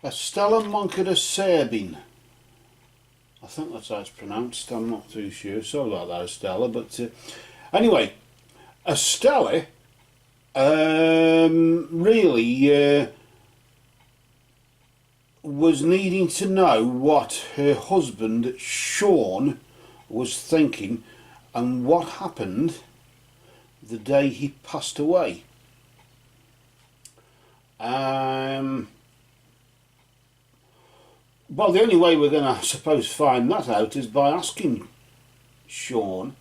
Estella Moncada Sabin. I think that's how it's pronounced. I'm not too sure. Sorry about that, Estella. But anyway, Estella really was needing to know what her husband Sean was thinking and what happened the day he passed away. Well, the only way we're going to, I suppose, find that out is by asking Sean,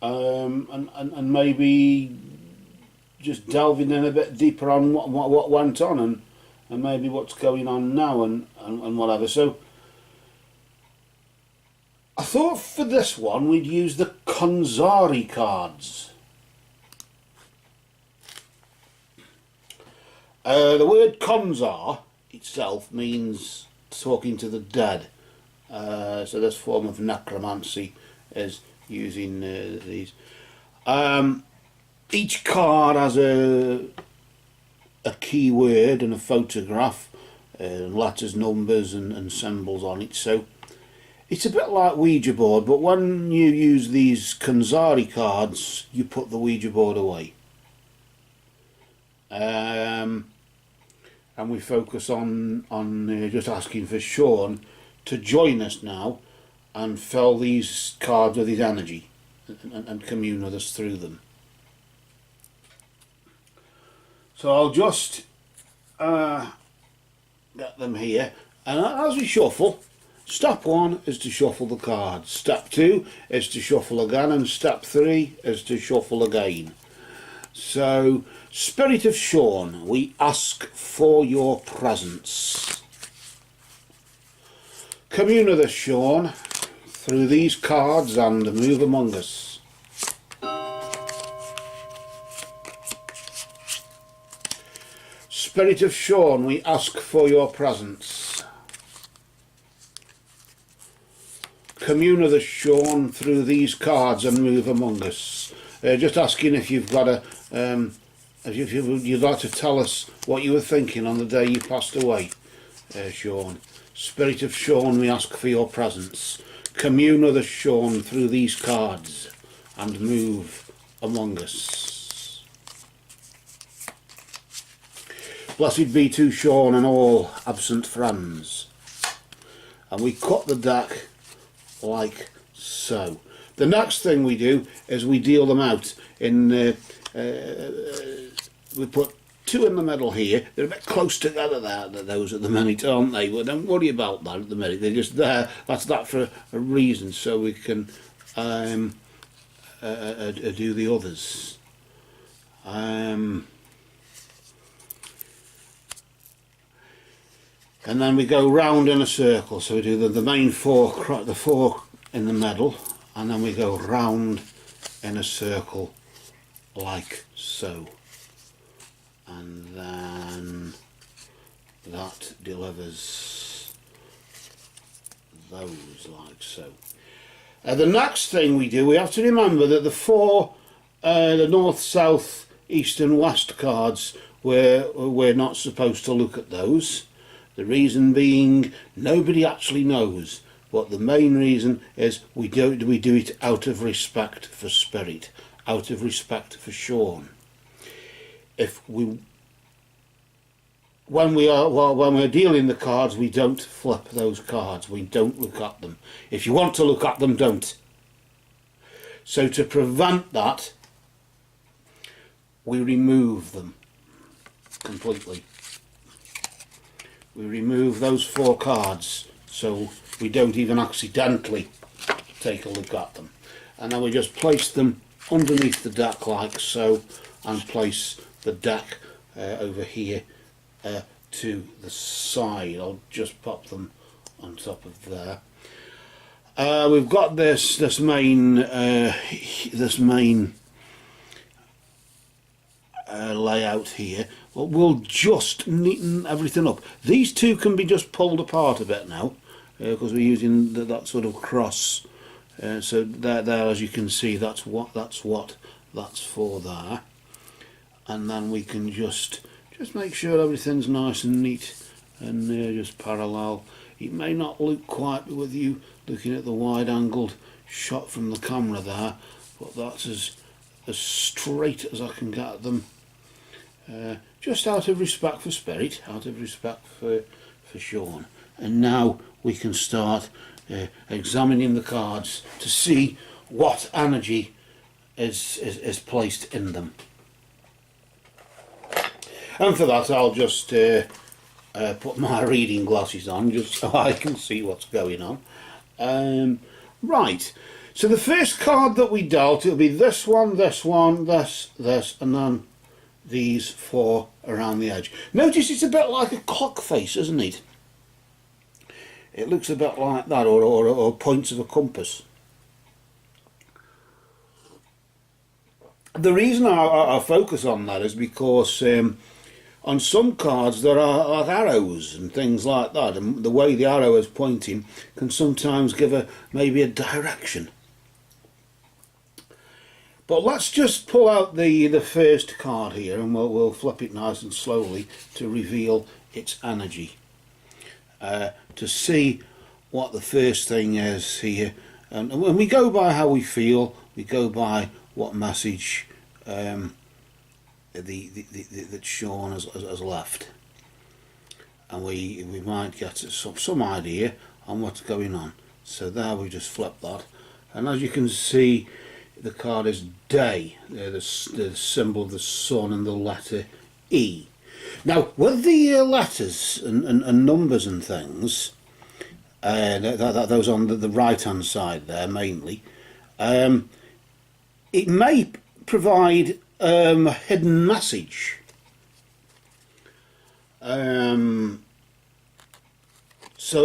and maybe just delving in a bit deeper on what went on and maybe what's going on now and whatever. So I thought for this one we'd use the Konxari cards. The word Konxar itself means talking to the dead, so this form of necromancy is using these. Each card has a key word and a photograph, letters, numbers and symbols on it, so it's a bit like Ouija board, but when you use these Konxari cards you put the Ouija board away. And we focus on just asking for Sean to join us now and fill these cards with his energy and commune with us through them. So I'll just get them here, and as we shuffle, step 1 is to shuffle the cards, step 2 is to shuffle again, and step 3 is to shuffle again. So, Spirit of Sean, we ask for your presence. Commune with us, Sean, through these cards and move among us. Spirit of Sean, we ask for your presence. Commune with us, Sean, through these cards and move among us. Just asking if you've got a if you'd like to tell us what you were thinking on the day you passed away, Sean. Spirit of Sean, we ask for your presence. Commune with us, Sean, through these cards and move among us. Blessed be to Sean and all absent friends. And we cut the deck like so. The next thing we do is we deal them out in, we put 2 in the middle here. They're a bit close together there, those at the minute, aren't they? But don't worry about that at the minute. They're just there. That's that for a reason, so we can do the others. And then we go round in a circle. So we do the main 4, the 4 in the middle, and then we go round in a circle like so, and then that delivers those like so. The next thing we do, we have to remember that the 4 the north, south, east and west cards, we're not supposed to look at those. The reason being, nobody actually knows. But the main reason is we do it out of respect for Spirit, out of respect for Sean. When we're dealing the cards, we don't flip those cards. We don't look at them. If you want to look at them, don't. So to prevent that, we remove them completely. We remove those 4 cards, so we don't even accidentally take a look at them. And then we just place them underneath the deck like so, and place the deck over here to the side. I'll just pop them on top of there. We've got this main layout here. Well, we'll just neaten everything up. These 2 can be just pulled apart a bit now, because we're using that sort of cross. So there, as you can see, that's that's for there. And then we can just make sure everything's nice and neat and just parallel. It may not look quite with you looking at the wide angled shot from the camera there, but that's as straight as I can get them, just out of respect for Spirit, out of respect for Sean. And now we can start examining the cards to see what energy is placed in them. And for that I'll just put my reading glasses on just so I can see what's going on. Right, so the first card that we dealt, it'll be this one, this, and then these four around the edge. Notice it's a bit like a clock face, isn't it? It looks a bit like that, or points of a compass. The reason I focus on that is because on some cards there are like arrows and things like that, and the way the arrow is pointing can sometimes give maybe a direction. But let's just pull out the first card here, and we'll flip it nice and slowly to reveal its energy, to see what the first thing is here. And when we go by how we feel, we go by what message that Sean has left, and we might get some idea on what's going on. So there, we just flip that, and as you can see, the card is day, the symbol of the sun and the letter E. Now with the letters and numbers and things, those on the right hand side there mainly, it may provide a hidden message. So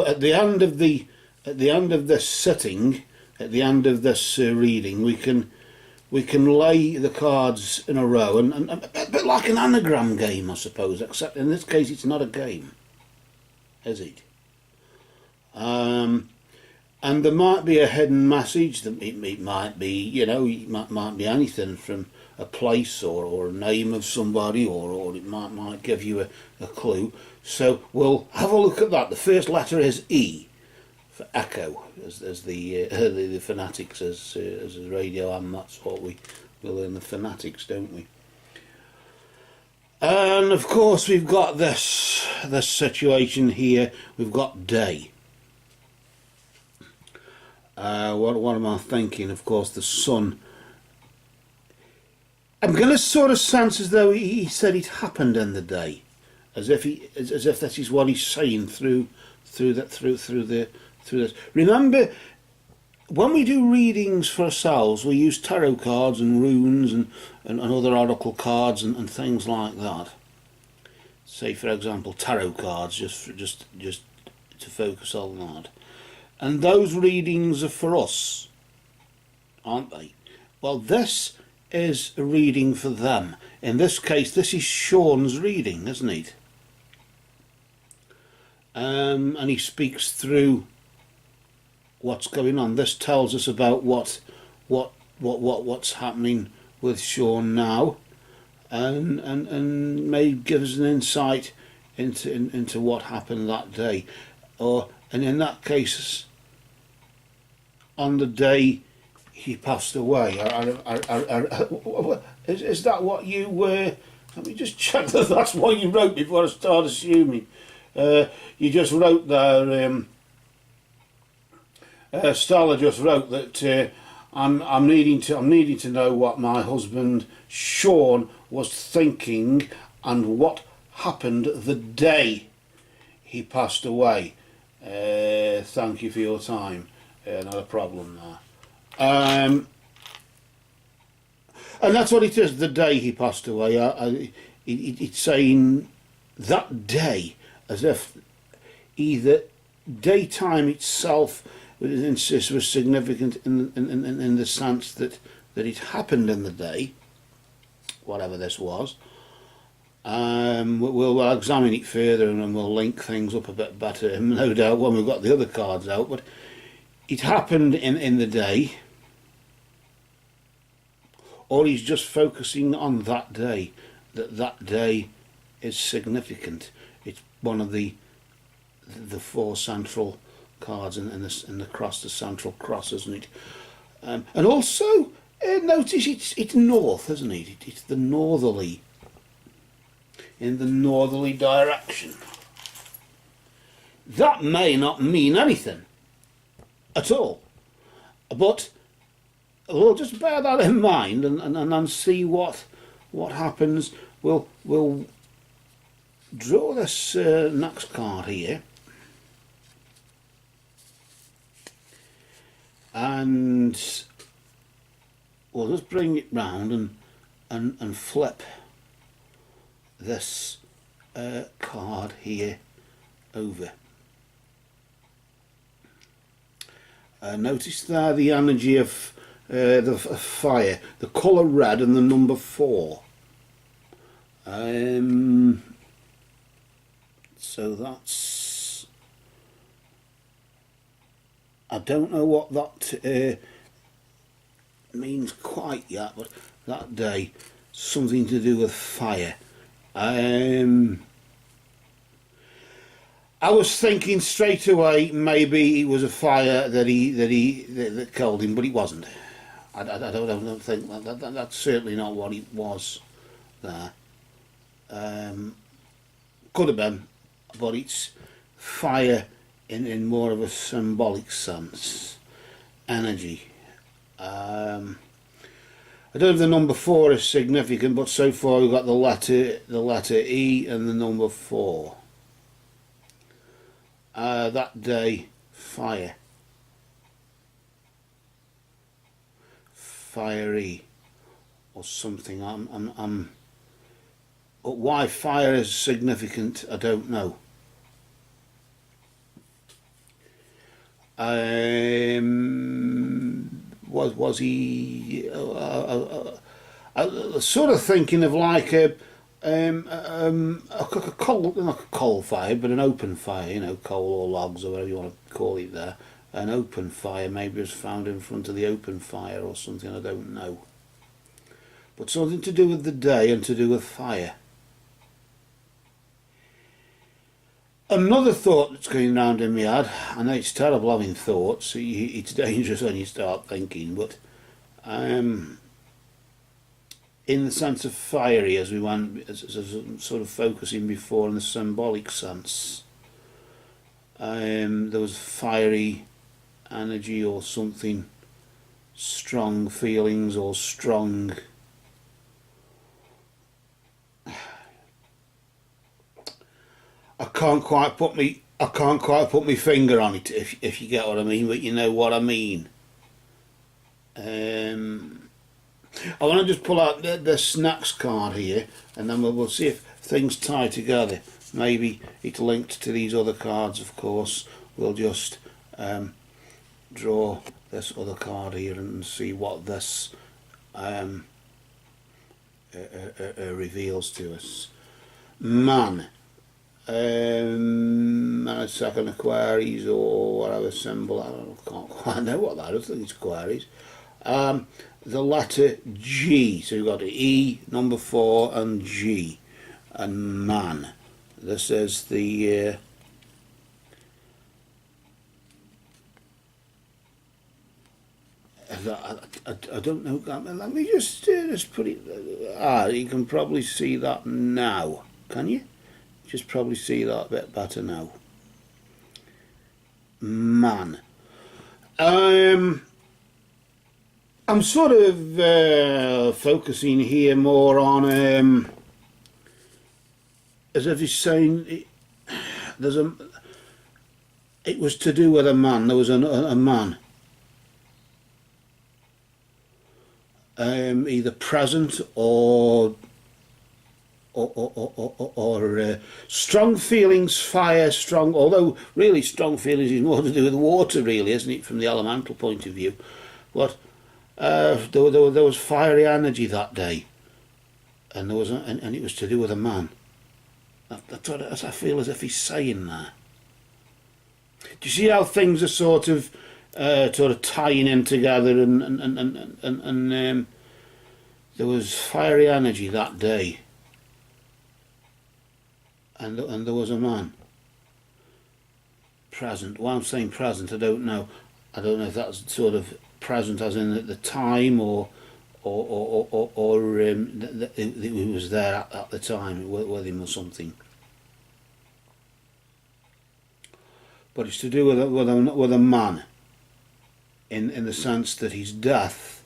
at the end of this sitting, at the end of this reading, we can lay the cards in a row, and a bit like an anagram game, I suppose, except in this case it's not a game, is it? And there might be a hidden message. That it might be, you know, it might be anything from a place or a name of somebody, or it might give you a clue. So we'll have a look at that. The first letter is E for echo, as the phonetics as radio am. That's what we learn, the phonetics, don't we? And of course we've got this situation here. We've got day. What am I thinking? Of course, the sun. I'm going to sort of sense as though he said it happened in the day, as if that is what he's saying through this. Remember, when we do readings for ourselves, we use tarot cards and runes and other oracle cards and things like that. Say, for example, tarot cards, just to focus on that. And those readings are for us, aren't they? Well, this is a reading for them. In this case, this is Sean's reading, isn't it? And he speaks through what's going on. This tells us about what's happening with Sean now, and may give us an insight into what happened that day, and in that case, on the day he passed away. Is that what you were? Let me just check that that's what you wrote before I start assuming. You just wrote there. Stella just wrote that I'm needing to know what my husband Sean was thinking and what happened the day he passed away. Thank you for your time. Not a problem there. And that's what it is, the day he passed away. It's saying that day, as if either daytime itself was significant in the sense that it happened in the day, whatever this was. We'll examine it further and we'll link things up a bit better, no doubt, when we've got the other cards out. But it happened in the day, or he's just focusing on that day, that day is significant. It's one of the the four central cards and the cross, the central cross, isn't it? And also notice it's north, isn't it? It's the northerly, in the northerly direction. That may not mean anything at all, but we'll just bear that in mind and see what happens. We'll draw this next card here, and we'll just bring it round and flip this card here over. Notice there the energy of the fire, the colour red and the number 4. So that's, I don't know what that means quite yet, but that day, something to do with fire. I was thinking straight away maybe it was a fire that killed him, but it wasn't. I don't think that's certainly not what it was there. Could have been, but it's fire in more of a symbolic sense, energy. I don't know if the number 4 is significant, but so far we've got the letter E and the number 4. That day, fire, fiery, or something. But why fire is significant, I don't know. Was he sort of thinking of like a coal, not a coal fire, but an open fire, you know, coal or logs or whatever you want to call it there. An open fire, maybe it was found in front of the open fire or something, I don't know. But something to do with the day and to do with fire. Another thought that's going round in my head, I know it's terrible having thoughts, it's dangerous when you start thinking, but in the sense of fiery, as we went, as sort of focusing before in the symbolic sense, there was fiery energy or something, strong feelings or strong I can't quite put my finger on it, if you get what I mean, but you know what I mean. I want to just pull out the snacks card here, and then we'll see if things tie together. Maybe it's linked to these other cards, of course. We'll just draw this other card here and see what this reveals to us. Man. And a second Aquaries or whatever symbol, I can't quite know what that is, I think it's Aquaries. The letter G, so you've got E, number 4 and G, and man. This is the I don't know, let me just put it, you can probably see that now, can you? Just probably see that a bit better now. Man. I'm sort of focusing here more on as if he's saying it was to do with a man. There was a man, either present or strong feelings, fire, strong, although really strong feelings is more to do with water, really, isn't it, from the elemental point of view. But there was fiery energy that day, and and it was to do with a man. That's what I feel as if he's saying there. Do you see how things are sort of tying in together, and there was fiery energy that day. And there was a man. present. Why I'm saying present, I don't know. I don't know if that's sort of present as in at the time, or it was there at the time with him or something. But it's to do with a man, in the sense that his death,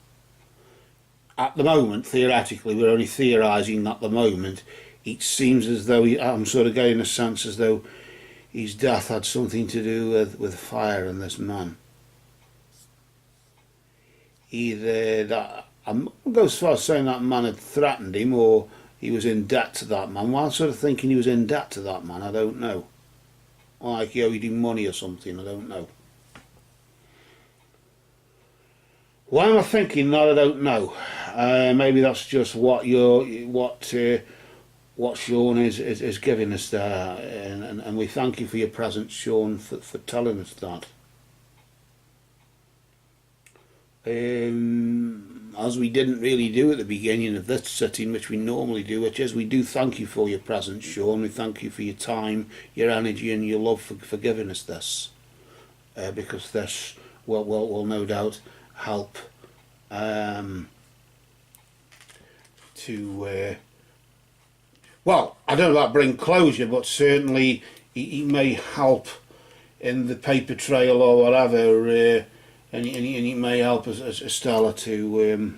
at the moment, theoretically, we're only theorising at the moment, it seems as though I'm sort of getting a sense as though his death had something to do with fire and this man. Either that, I'm going to go as far as saying that man had threatened him, or he was in debt to that man. Well, I'm sort of thinking he was in debt to that man, I don't know. Like he owed him money or something, I don't know. Why am I thinking that? I don't know. Maybe that's just what Sean is giving us there, and we thank you for your presence, Sean, for telling us that. As we didn't really do at the beginning of this sitting, which we normally do, which is we do thank you for your presence, Sean. We thank you for your time, your energy and your love for giving us this, because this will no doubt help to well, I don't know about bring closure, but certainly it may help in the paper trail or whatever, and it may help us, Estella, to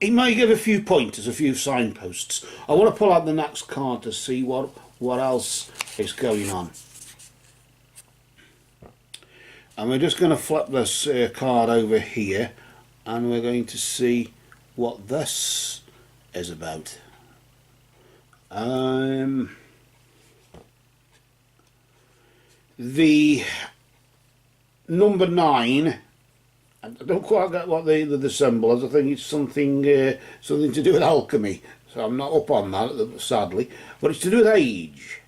it may give a few pointers, a few signposts. I want to pull out the next card to see what else is going on. And we're just going to flip this card over here, and we're going to see what this is about. The number 9, I don't quite get what the symbol is. I think it's something to do with alchemy, so I'm not up on that, sadly, but it's to do with age.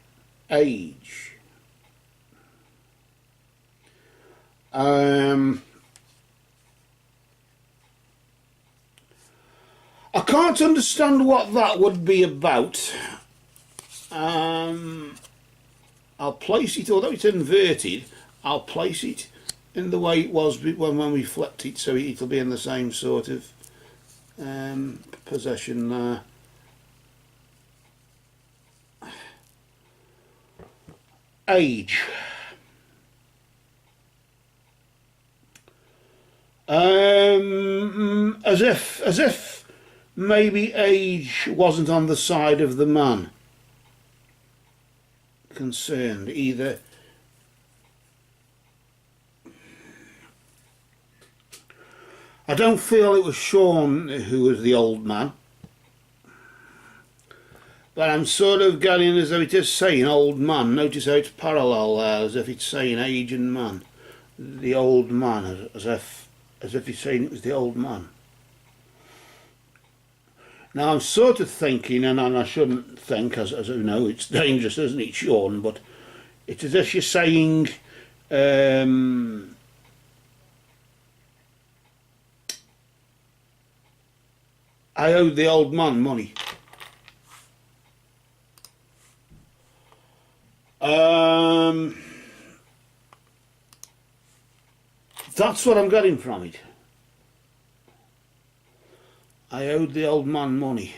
I can't understand what that would be about. I'll place it, although it's inverted, I'll place it in the way it was when we flipped it, so it'll be in the same sort of position there. Age. As if maybe age wasn't on the side of the man concerned either. I don't feel it was Sean who was the old man, but I'm sort of getting as though it is saying old man. Notice how it's parallel there, as if it's saying age and man. The old man, as if he's saying it was the old man. Now I'm sort of thinking, and I shouldn't think, as you know, it's dangerous, isn't it, Sean? But it's as if you're saying, I owed the old man money. That's what I'm getting from it. I owed the old man money.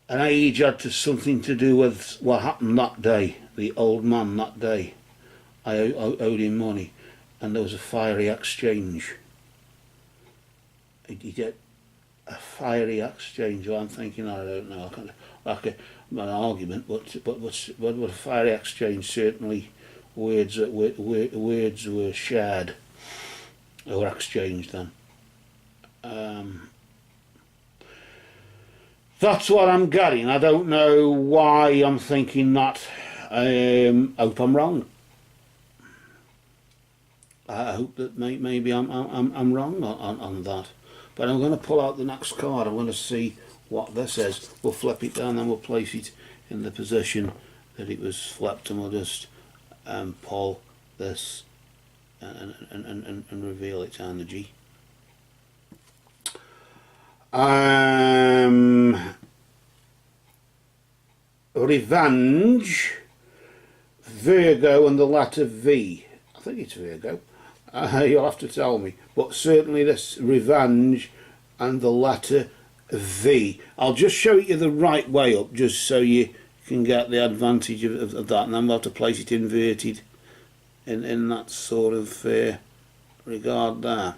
And age had something to do with what happened that day, the old man that day. I owed him money, and there was a fiery exchange. He did a fiery exchange. Well, I'm thinking, I don't know, like an argument, but a fiery exchange, certainly words were shared or exchanged then. That's what I'm getting. I don't know why I'm thinking that. Hope I'm wrong. I hope that maybe I'm wrong on that. But I'm going to pull out the next card. I'm going to see what this is. We'll flip it down, then we'll place it in the position that it was flipped, and we'll just pull this and reveal its energy. revenge, Virgo, and the letter V. I think it's Virgo. You'll have to tell me. But certainly this revenge and the letter V. I'll just show you the right way up, just so you can get the advantage of that, and then we'll have to place it inverted in that sort of regard there.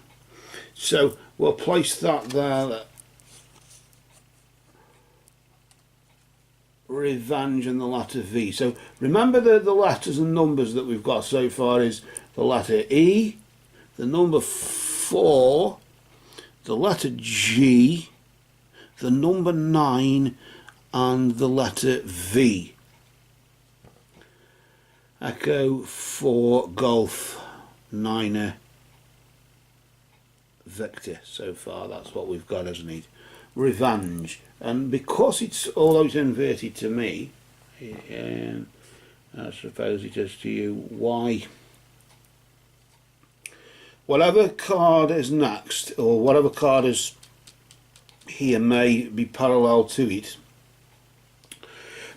So we'll place that there. Revenge and the letter V. So remember the letters and numbers that we've got so far is the letter E, the number 4, the letter G, the number 9, and the letter V. Echo 4 Golf Niner Victor. So far that's what we've got, isn't it? Revenge. And because it's, although it's inverted to me, I suppose it is to you, why whatever card is next, or whatever card is here, may be parallel to it.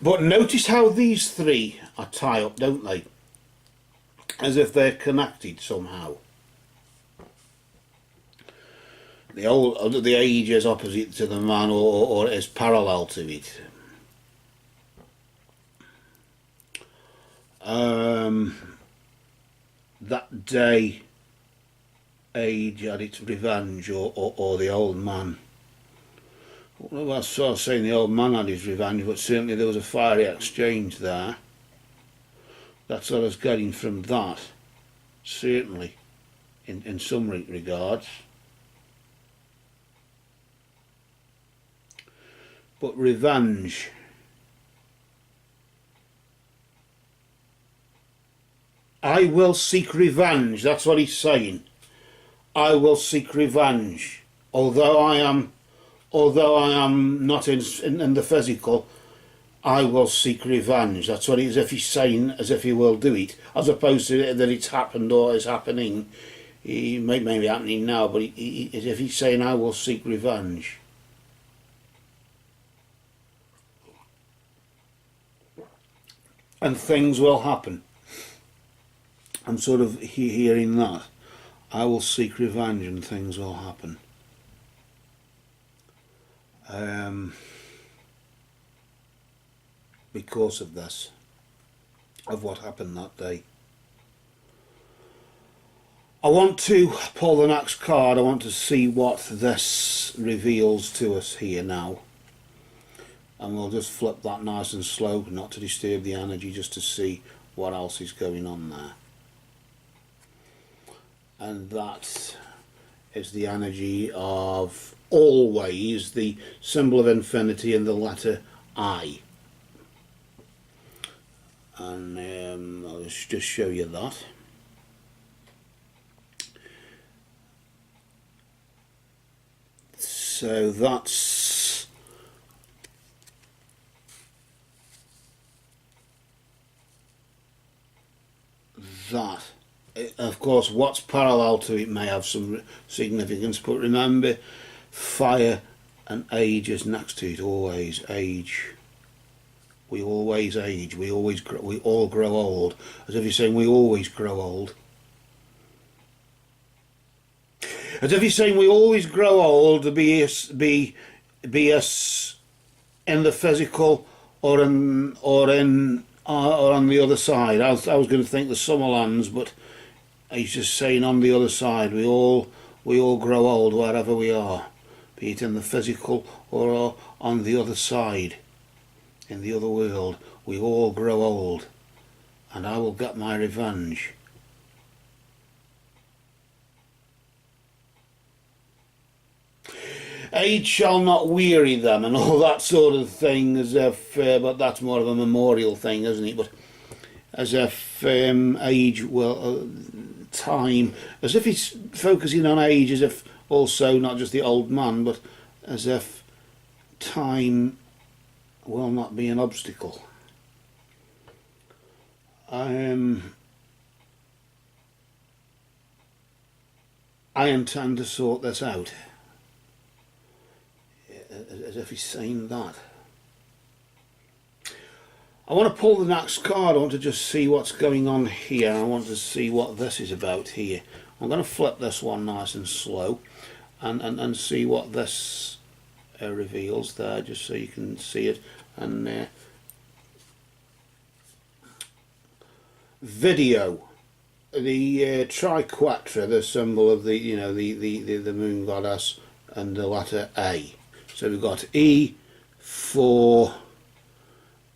But notice how these three are tied up, don't they? As if they're connected somehow. The age is opposite to the man, or is parallel to it. That day, age had its revenge, or the old man. Well, I was sort of saying the old man had his revenge, but certainly there was a fiery exchange there. That's what I was getting from that, certainly, in some regards. But revenge. I will seek revenge. That's what he's saying. I will seek revenge. Although I am not in the physical, I will seek revenge. That's what as if he's saying, as if he will do it, as opposed to that it's happened or is happening. He may be happening now, but as if he's saying, I will seek revenge. And things will happen. I'm sort of hearing that. I will seek revenge and things will happen. Because of this, of what happened that day. I want to pull the next card. I want to see what this reveals to us here now. And we'll just flip that nice and slow, not to disturb the energy, just to see what else is going on there. And that is the energy of always, the symbol of infinity and the letter I. And I'll just show you that. So that's that. Of course, what's parallel to it may have some significance, but remember, fire and age is next to it. Always age. We always age. We all grow old. As if you're saying we always grow old. As if you're saying we always grow old, be us in the physical or on the other side. I was going to think the Summerlands, but he's just saying on the other side. We all grow old wherever we are, be it in the physical or on the other side, in the other world. We all grow old, and I will get my revenge. Age shall not weary them, and all that sort of thing, as if, but that's more of a memorial thing, isn't it? But as if age will, time, as if he's focusing on age, as if also not just the old man, but as if time will not be an obstacle. I intend to sort this out. As if he's saying that. I want to pull the next card. I want to just see what's going on here. I want to see what this is about here. I'm going to flip this one nice and slow and see what this reveals there, just so you can see it. And video, the triquetra, the symbol of the the moon goddess, and the letter A. So we've got E, 4,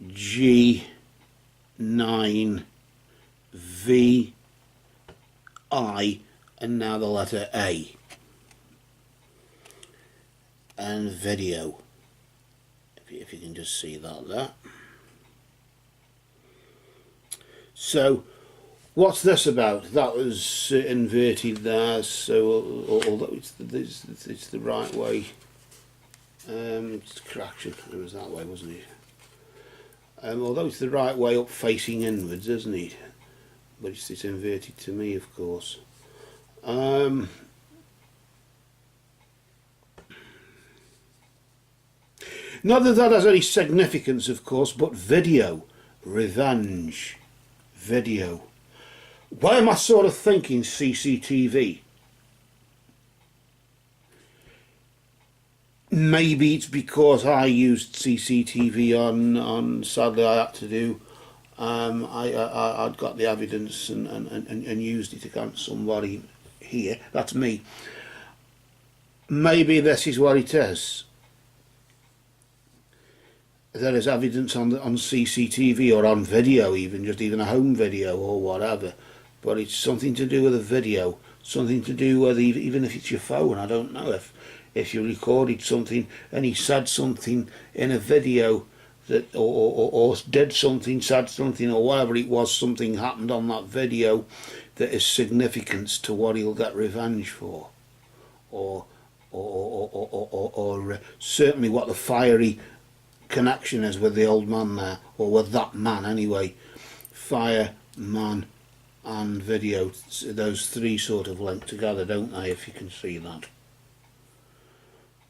G, 9, V, I, and now the letter A. And video, if you can just see that there. So what's this about? That was inverted there, so although it's the right way, it's correction, it was that way, wasn't it? Although it's the right way up facing inwards, isn't it? But it's inverted to me, of course. Not that that has any significance, of course, but video, revenge, video. Why am I sort of thinking CCTV? Maybe it's because I used CCTV on sadly I had to do. I'd got the evidence and used it against somebody here. That's me. Maybe this is what it is. There is evidence on CCTV or on video, even a home video or whatever, but it's something to do with a video, something to do with even if it's your phone. I don't know if you recorded something and he said something in a video that or did something, said something, or whatever it was, something happened on that video that is significant to what he'll get revenge for, or certainly what the fiery connection is with the old man there, or with that man anyway. Fire, man and video, those three sort of link together, don't they, if you can see that.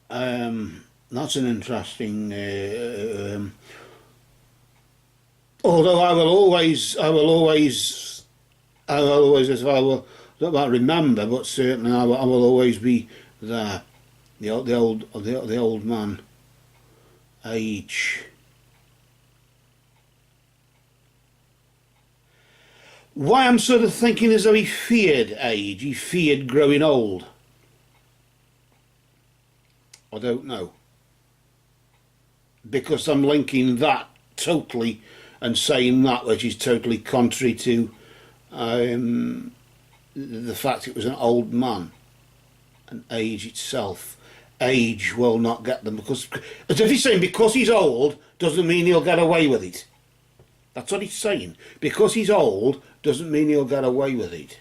That's an interesting although I will always as I will not remember, but certainly I will always be there. The old man. Age. Why I'm sort of thinking as though he feared age, he feared growing old. I don't know. Because I'm linking that totally and saying that, which is totally contrary to the fact it was an old man and age itself. Age will not get them, because as if he's saying because he's old doesn't mean he'll get away with it. That's what he's saying. Because he's old doesn't mean he'll get away with it.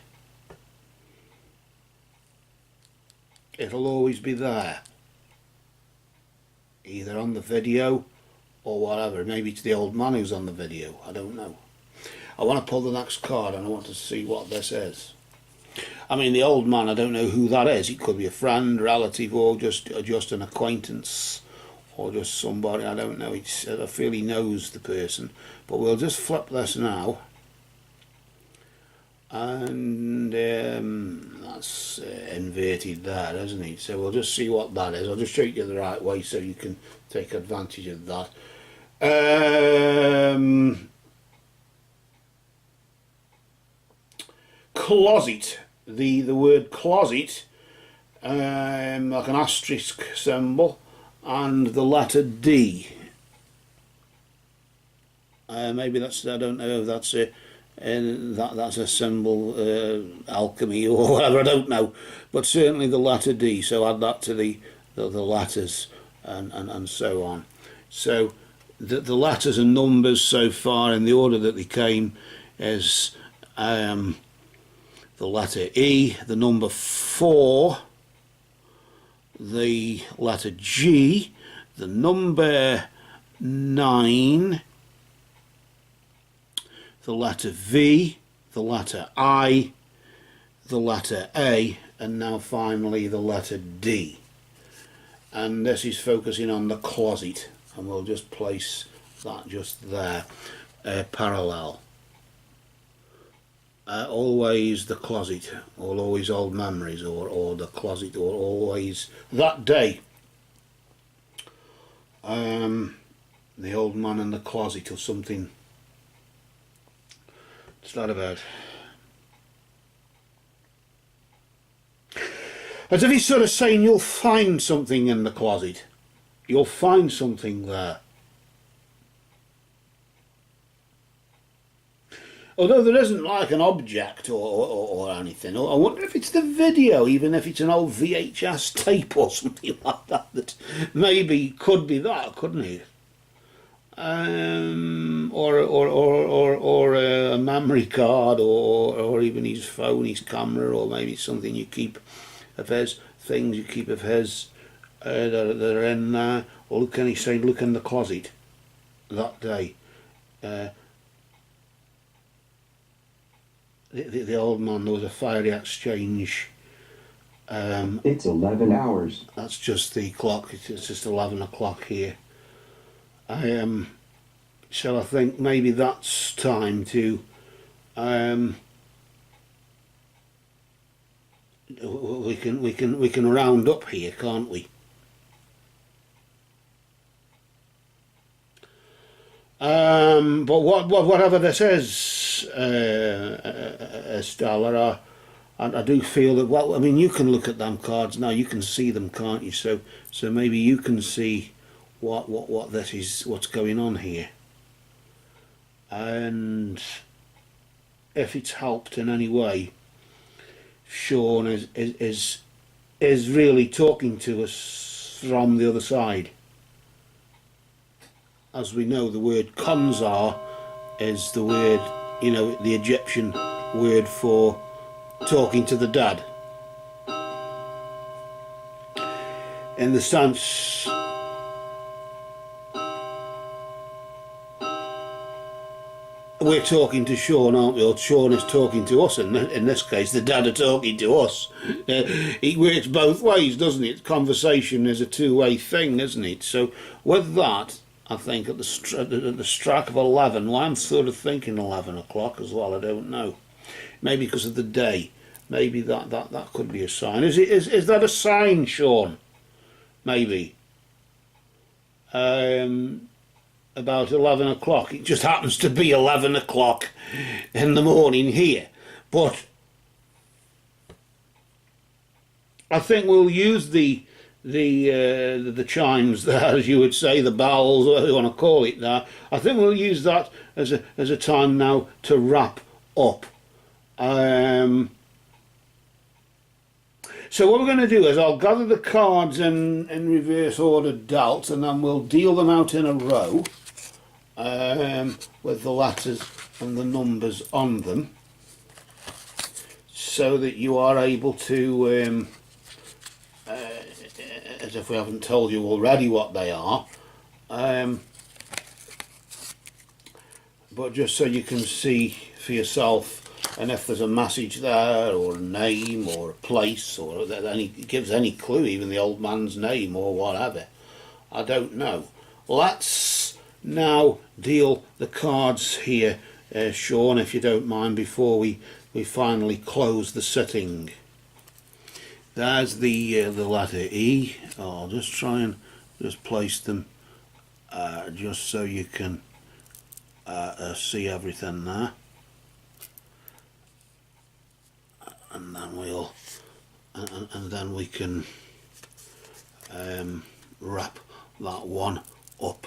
It'll always be there, either on the video or whatever. Maybe it's the old man who's on the video, I don't know. I want to pull the next card and I want to see what this is. I mean, the old man, I don't know who that is. It could be a friend, relative, or just an acquaintance, or just somebody, I don't know. I feel he knows the person. But we'll just flip this now. And that's inverted there, isn't it? So we'll just see what that is. I'll just show you the right way so you can take advantage of that. Closet. The word closet, like an asterisk symbol, and the letter D. Maybe that's, I don't know if that's that's a symbol, alchemy or whatever, I don't know, but certainly the letter D. So add that to the letters and so on. So the letters and numbers so far in the order that they came is the letter E, the number 4, the letter G, the number 9, the letter V, the letter I, the letter A, and now finally the letter D. And this is focusing on the closet, and we'll just place that just there. parallel. Always the closet, or always old memories, or the closet, or always that day. The old man in the closet, or something. What's that about? As if he's sort of saying, you'll find something in the closet. You'll find something there. Although there isn't like an object or anything. I wonder if it's the video, even if it's an old VHS tape or something like that. That maybe could be that, couldn't it? Or a memory card, or even his phone, his camera, or maybe something you keep of his, things you keep of his that are in there. Or look, and he's saying, look in the closet that day. The old man, there was a fiery exchange. It's 11 hours. That's just the clock. It's just 11 o'clock here. So I think maybe that's time to we can round up here, can't we? But whatever this is, Estella, I do feel that, well, I mean, you can look at them cards now, you can see them, can't you? So maybe you can see what this is, what's going on here. And if it's helped in any way, Sean is really talking to us from the other side. As we know, the word Konxari is the word, you know, the Egyptian word for talking to the dad. In the sense we're talking to Sean, aren't we? Or Sean is talking to us. In this case, the dad are talking to us. It works both ways, doesn't it? Conversation is a two-way thing, isn't it? So with that, I think at the strike of 11, well, I'm sort of thinking 11 o'clock as well, I don't know. Maybe because of the day. Maybe that could be a sign. Is that a sign, Sean? Maybe. About 11 o'clock. It just happens to be 11 o'clock in the morning here. But I think we'll use the chimes there, as you would say, the bells, whatever you want to call it there. I think we'll use that as a time now to wrap up. So what we're going to do is I'll gather the cards in reverse order dealt, and then we'll deal them out in a row with the letters and the numbers on them, so that you are able to, as if we haven't told you already what they are, but just so you can see for yourself. And if there's a message there, or a name, or a place, or that it gives any clue, even the old man's name or whatever, I don't know. Let's now deal the cards here, Sean, if you don't mind, before we finally close the sitting. There's the letter E. I'll just try and just place them just so you can see everything there. And then and then we can wrap that one up.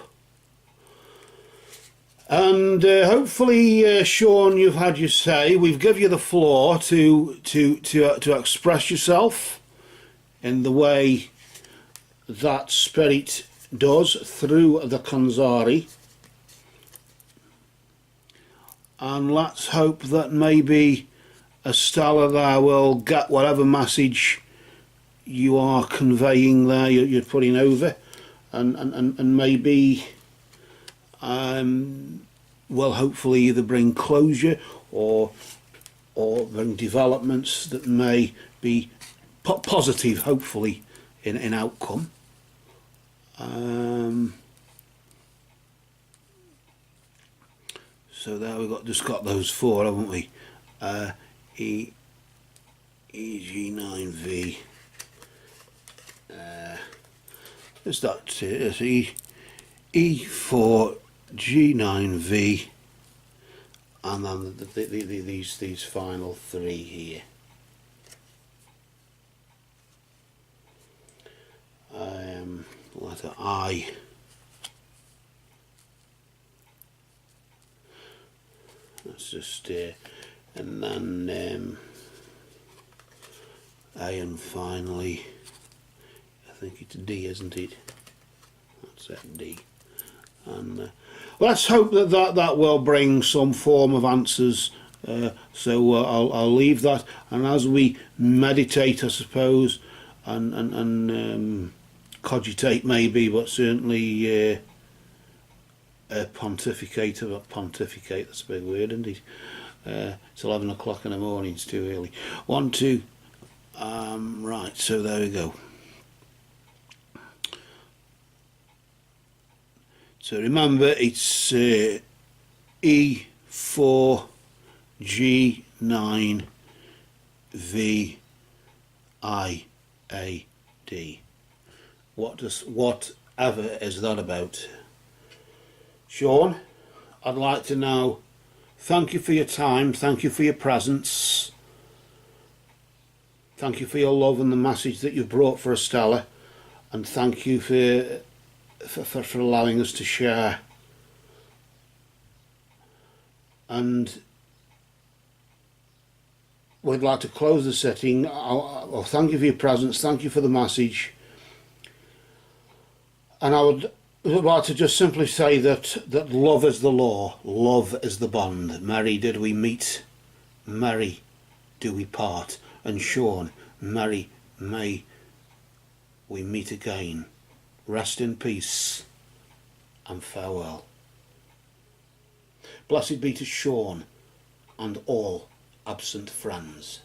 And hopefully, Sean, you've had your say. We've given you the floor to express yourself in the way that spirit does through the Konxari. And let's hope that maybe Estella there will get whatever message you are conveying there, you're putting over, and maybe will hopefully either bring closure or bring developments that may be positive, hopefully, in outcome. So there we've just got those four, haven't we? EG9V. Is that it's E4G9V, and then these final three here. Letter I. That's just and then A, and finally I think it's D, isn't it? That's it, D. And let's hope that will bring some form of answers. So I'll leave that, and as we meditate, I suppose, and cogitate maybe, but certainly pontificate. That's a big word, isn't it? It's 11 o'clock in the morning. It's too early. 1, 2. Right. So there we go. So remember, it's E4G9VIAD. Whatever is that about? Sean, I'd like to know, thank you for your time, thank you for your presence, thank you for your love and the message that you've brought for Estella, and thank you for allowing us to share. And we'd like to close the setting. I'll thank you for your presence, thank you for the message, and I would like to just simply say that love is the law, love is the bond. Merry did we meet, merry do we part. And Sean, merry may we meet again. Rest in peace and farewell. Blessed be to Sean and all absent friends.